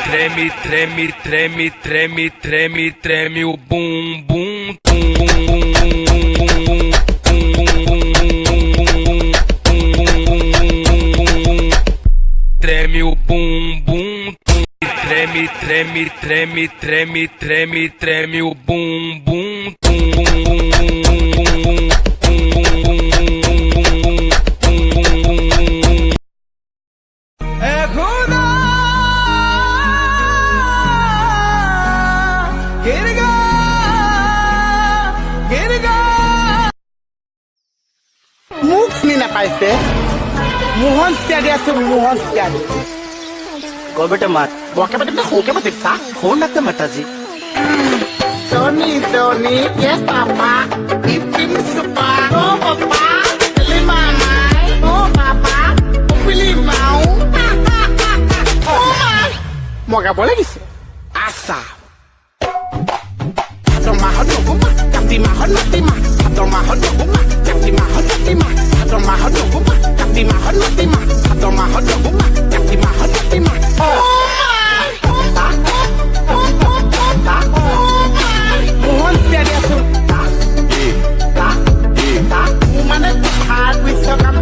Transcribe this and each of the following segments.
treme, treme, treme, treme, treme, treme o bumbum. Treme o bumbum. Treme, treme, treme, treme, treme, treme o bumbum. É Ruda, Giriga, Giriga. মুখ চিনি নাপাইছে মোহন ত্যাগে আছে মোহন ত্যাগে বেটা মাত বকে বেটা হোকে মত তা ফোন লাগতে মাতাজি Tony Tony yes papa ipin supa oh papa lima mai oh papa pilih mau oh mau gak boleh gitu asa atau mahal nunggu tapi mahal nanti mah atau mahal nunggu tapi mahal nanti mah atau mahal nunggu tapi mahal nanti mah atau mahal nunggu tapi mahal nanti mah oh Mohon tiada sulta Mana tuhan bisa kamu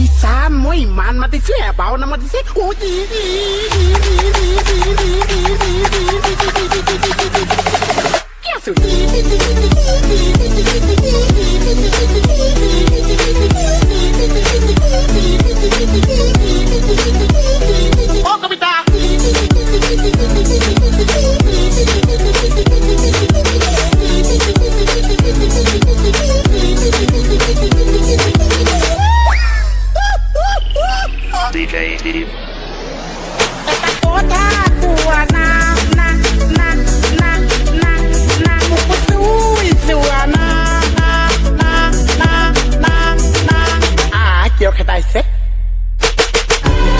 Isa mo iman mati siya Bawa nama di siya Kaya sulta Oh kapita DJ Deep. Esta kota tua na Mupusui sua na Kyo kita ise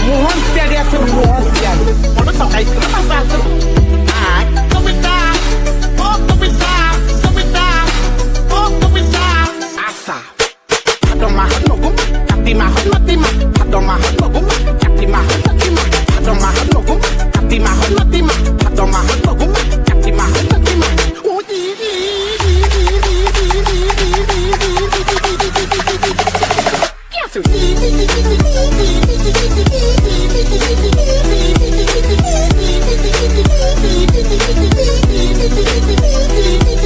Mohon tiada suruh mohon tiada Mohon tokai suruh masa suruh Kapita Oh kapita Kapita Oh kapita Asa Atau mahal nunggu Tapi mahal mati mah Atau mahal nunggu Tapi mahal mati mah Atau mahal nunggu Tapi mahal mati mah Atau mahal nunggu Tapi mahal mati mah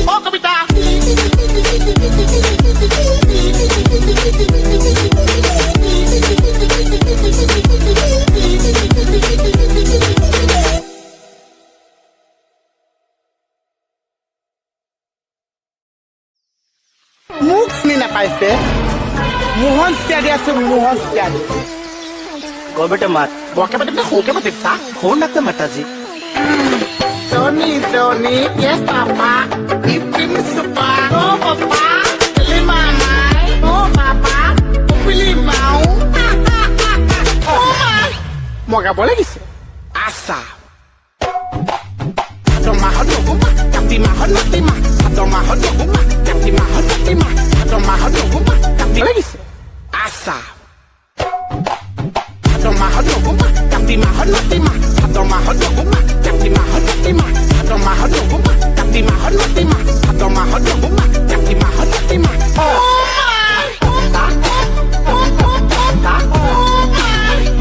Oh kapita মুখ চিনি নাপাইছে মোহন ত্যাগে আছে মোহন ত্যাগে বেটা মাত বকে বেটা হোকে মত তা ফোন লাগতে মাতাজি Tony Tony yes papa ipin supa oh papa lima mai oh papa pilih mau oh mau gak boleh gitu asa atau mahal nunggu tapi mahal nanti mah atau mahal nunggu tapi mahal nanti mah atau mahal nunggu tapi lagi asa atau mahal nunggu tapi mahal nanti mah atau mahal nunggu tapi mahal nanti mah atau mahal nunggu tapi mahal nanti mah atau mahal nunggu tapi mahal nanti mah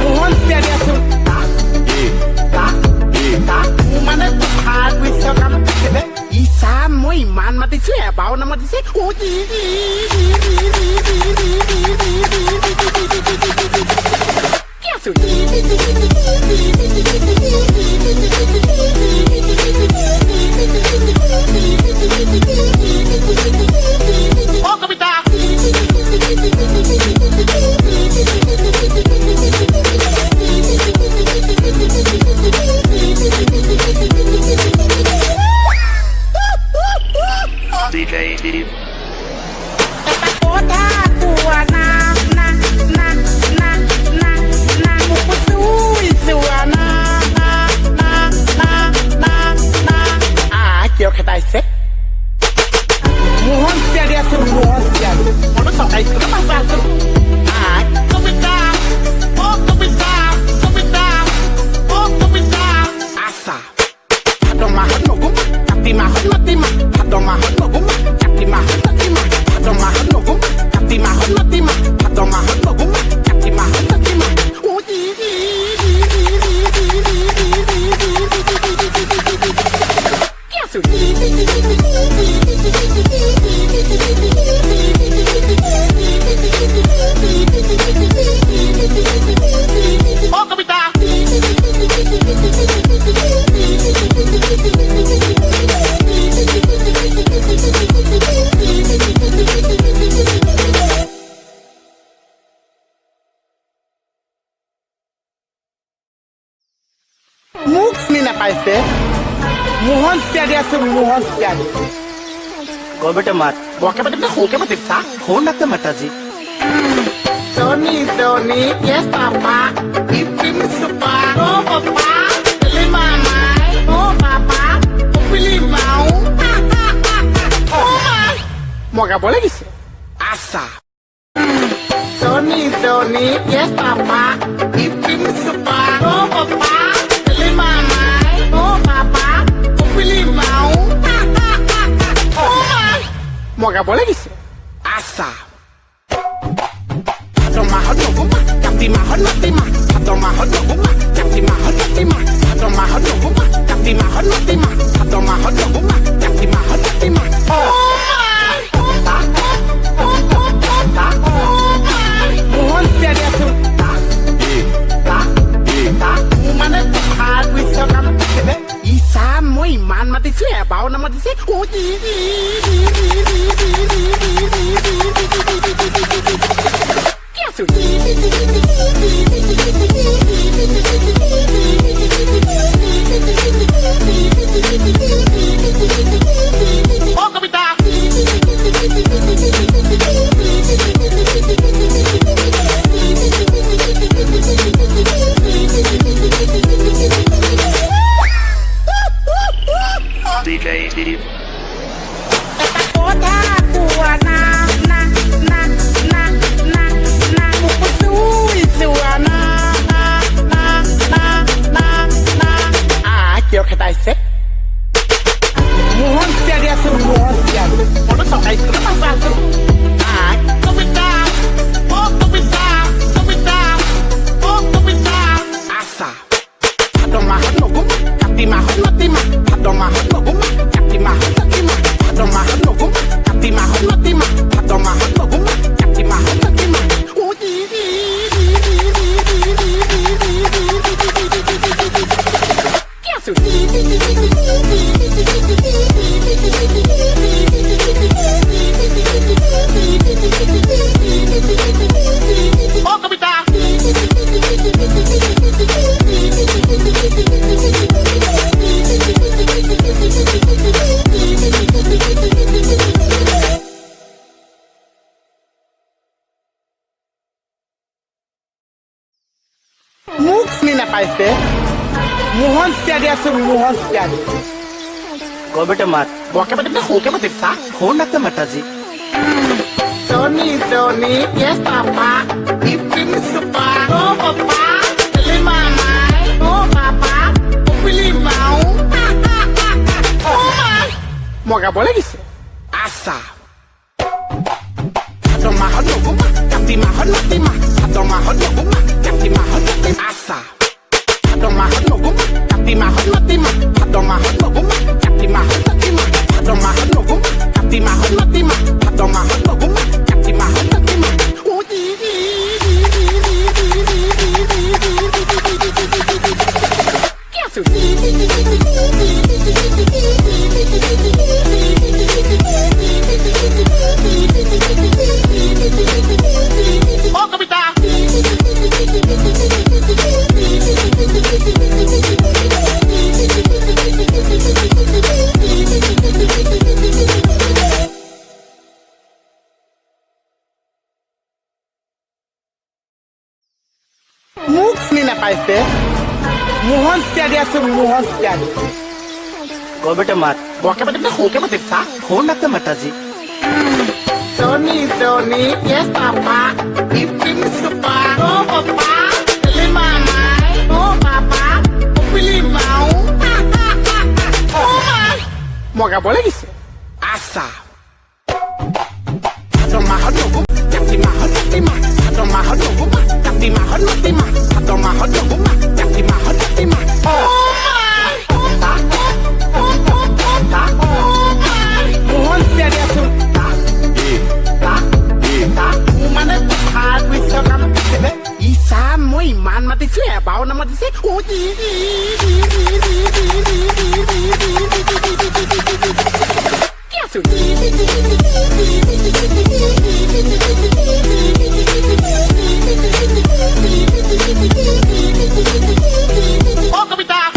Mohon tiada sulta Mana tuhan bisa kamu Isa mo iman mati siya Bawa nama di siya Kaya sulta Oh kapita DJ Deep. নাপাইছে মোহন ত্যাগে আছে মোহন ত্যাগে কয় বেটা মাত বকে পাতিম না সৰুকে পাতিম চা ফোন রাখতে মাতাজি Tony, yes, Papa. Ipin supa, oh, Papa. Lima mai, oh, Papa. Upili mau. Oh, my. Moga boleh gisi? Asa. Tony, yes, Papa. Ipin supa, oh, Papa. Lima mai, oh, Papa. Upili mau. Oh, my. Moga boleh gisi? Asa. Mahal nuguma, tapi mahal mati mah. Atau mahal nuguma, tapi mahal mati mah. Atau mahal nuguma, tapi mahal mati mah. Atau mahal nuguma, tapi mahal mati mah. Oh my, mohon tiada suka. Mana Tuhan bisa kamu kene? Isa mo iman mati suya bau nama mati sih. Oh Oh, kapitan. DJ Steve. Kota tua na mupusui suana na kêu khai tay xếp mohon tiada suruh mohon tiada mohon sampai kenapa satu kepita oh kepita asa atau mahal nugum tapi mahal mati mah atau mahal nugum tapi mahal mati mah atau mahal nugum tapi mahal mati mah atau mahal nugum tapi mahal mati mah Oh, kapitan. Mux ni napaise mohon tiada suruh mohon tiada কয় বেটা মাত বকে পাতিম না সৰুকে পাতিম চা phone রাখতে মাতাজি Tony, yes, Papa. Ipin supa, oh, Papa. Lima mai, oh, Papa. Upili mau. Oh, my. Moga boleh gisi? Asa. Atau mahal nuguma, tapi mahal mati mah. Atau mahal nuguma, tapi mahal mati asa. Atau mahal nuguma, tapi mahal mati mah. Atau mahal nuguma, tapi mahal mati mah. Atau mahal nuguma, tapi mahal mati mah. Atau mahal nuguma, tapi mahal mati mah. Oh, kapitan. Mux ni napaise mohon tiada suruh mohon tiada কয় বেটা মাত বকে পাতিম না সৰুকে পাতিম চা phone রাখতে মাতাজি Tony, yes, Papa. Ipin supa, oh, Papa. Lima mai, oh, Papa. Upili mau. Oh, my. Moga boleh gisi? Asa. Atau mahal nugum, tapi mahal mati mah. Atau mahal nugum, tapi mahal mati mah. Atau mahal nugum, tapi mahal mati mah. Oh, my. Mohon tiada suka. Mana Tuhan bisa kamu kene? Isa mo iman mati suya bau nama mati sih. Oh, Oh, kapitan.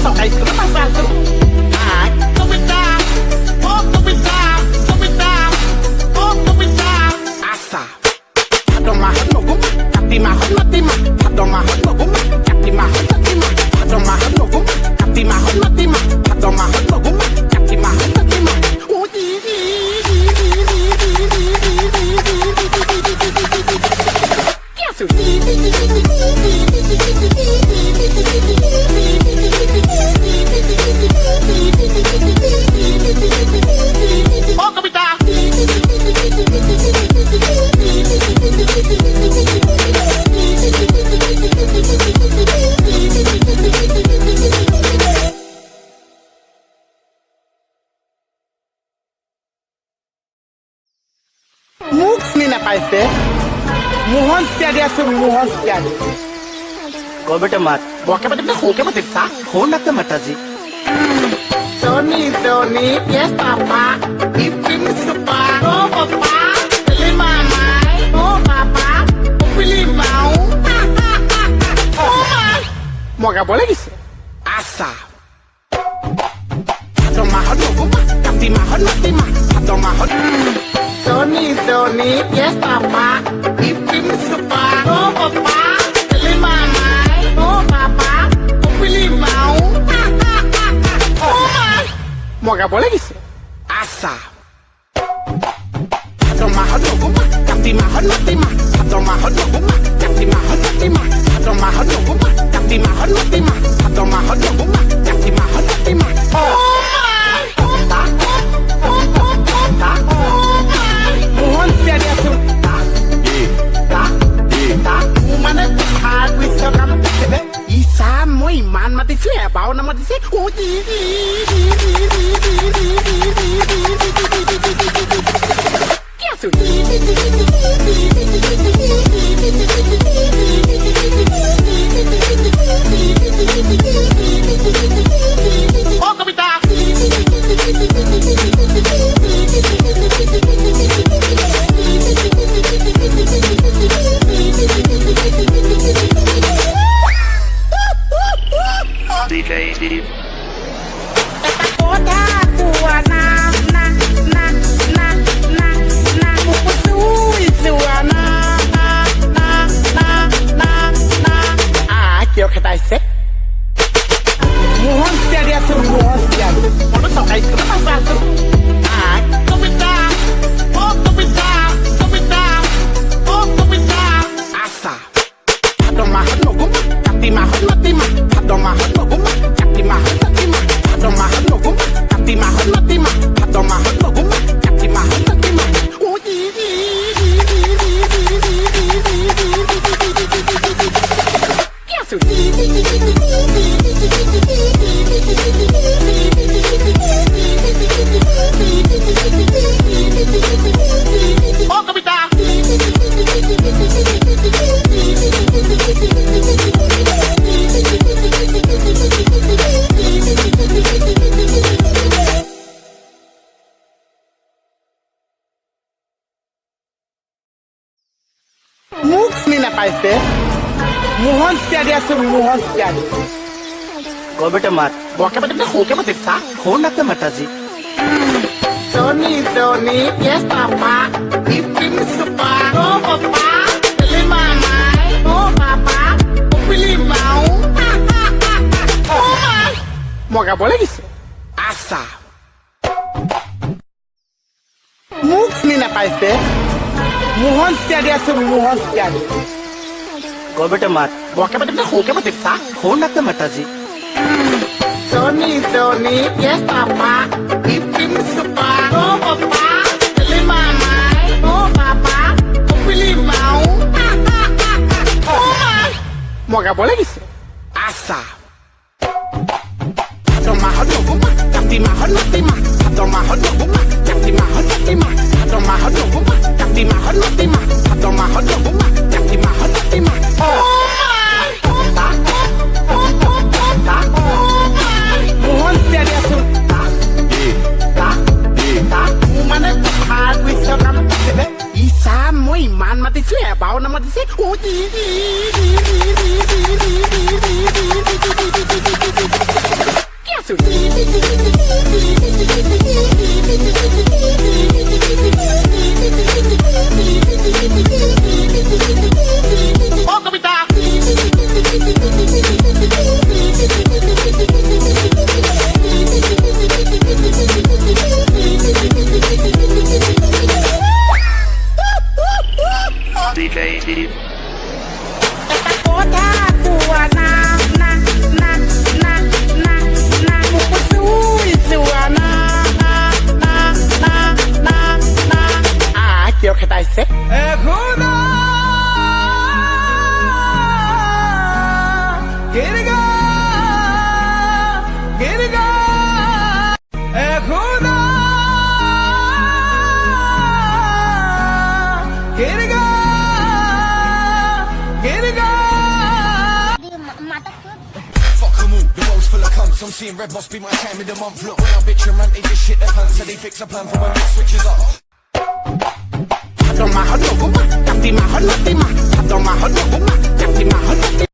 sakay ka na pasado. Ay, tumita, oh tumita, tumita, oh tumita. Asa, adong mahal mo guma, kati mahal matima. Adong mahal mo guma, kati mahal matima. Adong mahal mo guma, kati mahal matima. Adong mahal mo guma, kati mahal matima. Oh di di di di di di di di. Yasu. Oh kapita. মুখ নিনা পাইছে মোহন স্পিয়ারি আছে মোহন স্পিয়ারি কবেটা মাত বকে বাদে হোকে বাদে তা phone রাখতে মাতাজি Tony Tony yes papa ipin supa oh papa pilih mama oh papa pilih mau oh my mau gak boleh gitu asa atau mahal guma tapi mahal mati mah atau mahal Tony Tony yes papa ipin supa oh papa pilih mama oh papa pilih mau oh my mau gak boleh gitu asa atau mahal guma tapi mahal mati mah atau mahal guma tapi mahal mati mah atau mahal guma tapi mahal mati mah atau mahal guma tapi mahal mati mah oh my mohon tiada suka mana hard with some isa mo iman mati sih bau nama mati sih uji Yasu oh kapita DJ Steve. Esta kota tua na kupusui tua na quiero que tai se mohon tiada asa mohon tiada mohon sakay ka na pasado tumita oh tumita tumita oh tumita asa adong mahal mo guma kati mahal matima adong mahal mo guma kati mahal matima adong mahal mo guma kati mahal matima adong mahal mo guma kati mahal matima oh di di Yasu oh kapita মুখ নিনা পাইছে মোহন স্পিয়ারি আছে মোহন স্পিয়ারি কবেটা মাত বকে বাদে হোকে বাদে তা phone রাখতে মাতাজি Tony Tony yes papa ipin supa oh papa pilih mama oh papa pilih mau oh my mau gak boleh gitu asa মুখ নিনা পাইছে মোহন স্পিয়ারি আছে মোহন স্পিয়ারি কবেটা মাত বকে বাদে হোকে বাদে তা ফোন রাখতে মাতাজি Tony Tony yes papa ipin supa oh papa pilih mama oh papa pilih mau oh my mau gak boleh gitu asa atau mahal guma tapi mahal matima atau mahal guma tapi mahal matima atau mahal guma tapi mahal matima atau mahal guma tapi mahal matima oh my mohon tiada suka mana hard with some isa mo iman mati sih bau nama mati sih uji fuck 'em all. The world's full of cunts. I'm seeing red must be my time of the month. Look, when I bitch and rant, they just shit their pants. So they fix a plan for when it switches up. Don't my heart, don't go back. Don't my heart, don't go back. Don't my heart, don't go back.